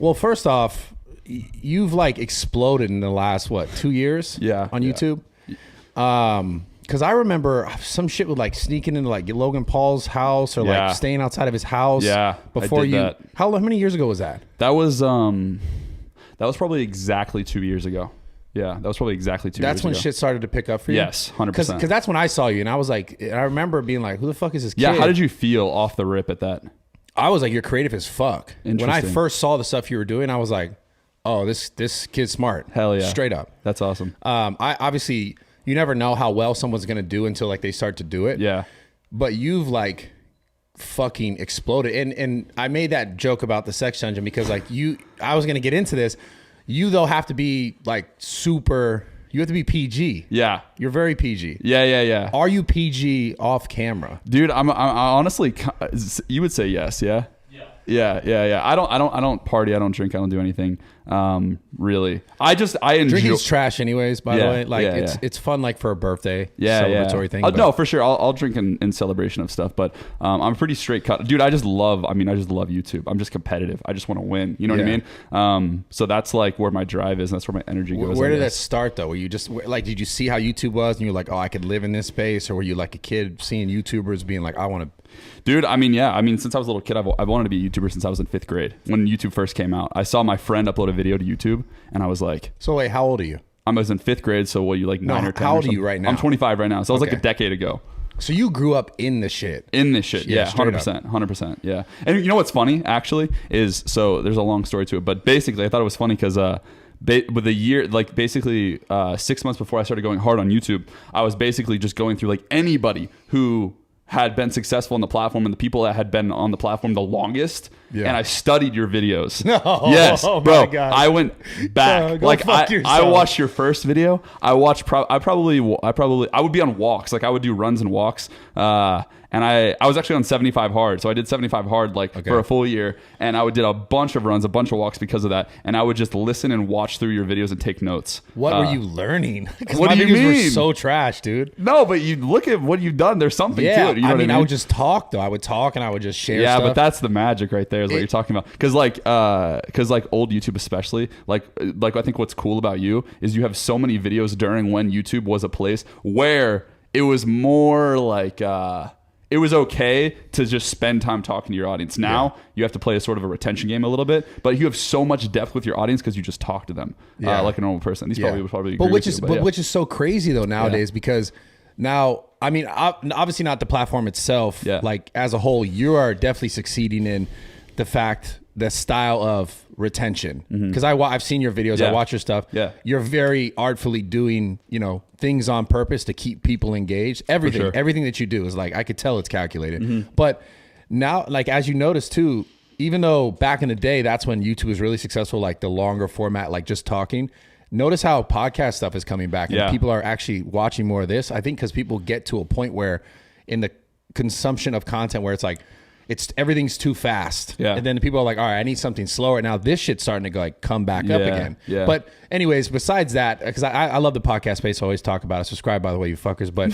Well, first off, you've like exploded in the last, 2 years? Yeah. On YouTube? Because I remember some shit with like sneaking into like Logan Paul's house or like staying outside of his house. Yeah. Before you, that. how many years ago was that? That was probably exactly 2 years ago. Yeah, that was probably exactly 2 years ago. That's when shit started to pick up for you? Yes, 100%. Because that's when I saw you, and I was like, I remember being like, who the fuck is this kid? Yeah, how did you feel off the rip at that? I was like, you're creative as fuck. When I first saw the stuff you were doing, I was like, oh, this kid's smart. Hell yeah. Straight up. That's awesome. I obviously, you never know how well someone's going to do until like they start to do it. Yeah. But you've like fucking exploded. And I made that joke about the sex dungeon because like I was going to get into this. You though have to be like super, you have to be PG. Yeah. You're very PG. Yeah. Are you PG off camera? Dude, I honestly, you would say yes. Yeah. Yeah. I don't party. I don't drink. I don't do anything. Really. I enjoy. Drinking's trash anyways, by the way. Like it's fun like for a birthday celebratory thing. No, for sure. I'll drink in celebration of stuff, but I'm pretty straight cut. Dude, I just love YouTube. I'm just competitive. I just want to win. You know what I mean? So that's like where my drive is. And that's where my energy goes. Where did that start though? Were you just like, did you see how YouTube was and you're like, oh, I could live in this space? Or were you like a kid seeing YouTubers being like, I want to... Dude, I mean, yeah. I mean, since I was a little kid, I've wanted to be a YouTuber since I was in 5th grade. When YouTube first came out, I saw my friend upload a video to YouTube, and I was like... So wait, how old are you? I was in 5th grade, so what, you like 9 or 10? How old are you right now? I'm 25 right now, so it was like a decade ago. So you grew up in the shit. In this shit, yeah, 100%, yeah. And you know what's funny, actually, is... So there's a long story to it, but basically, I thought it was funny because... with a year, like basically 6 months before I started going hard on YouTube, I was basically just going through like anybody who had been successful on the platform and the people that had been on the platform the longest. Yeah. And I studied your videos. No. Yes, oh bro. My God. I went back. Like I watched your first video. I watched, I would be on walks. Like I would do runs and walks. And I was actually on 75 hard. So I did 75 hard for a full year. And I did a bunch of runs, a bunch of walks because of that. And I would just listen and watch through your videos and take notes. What were you learning? What do you mean? Were so trash, dude. No, but you look at what you've done. There's something to it. You know what I mean? I would just talk though. I would talk and I would just share stuff. Yeah, but that's the magic right there is what you're talking about. Because like old YouTube especially, like I think what's cool about you is you have so many videos during when YouTube was a place where it was more like... it was okay to just spend time talking to your audience. Now you have to play a sort of a retention game a little bit, but you have so much depth with your audience because you just talk to them like a normal person. These probably would probably agree with you, which is so crazy though nowadays because now, I mean, obviously not the platform itself, like as a whole, you are definitely succeeding in the style of retention. Because I've seen your videos, I watch your stuff. Yeah. You're very artfully doing, things on purpose to keep people engaged. Everything that you do is like, I could tell it's calculated. But now, like, as you notice too, even though back in the day, that's when YouTube was really successful, like the longer format, like just talking, notice how podcast stuff is coming back and people are actually watching more of this. I think because people get to a point where in the consumption of content where it's like, everything's too fast. Yeah. And then people are like, all right, I need something slower. Now this shit's starting to like come back up again. Yeah. But anyways, besides that, because I love the podcast space, I always talk about it. Subscribe, by the way, you fuckers. But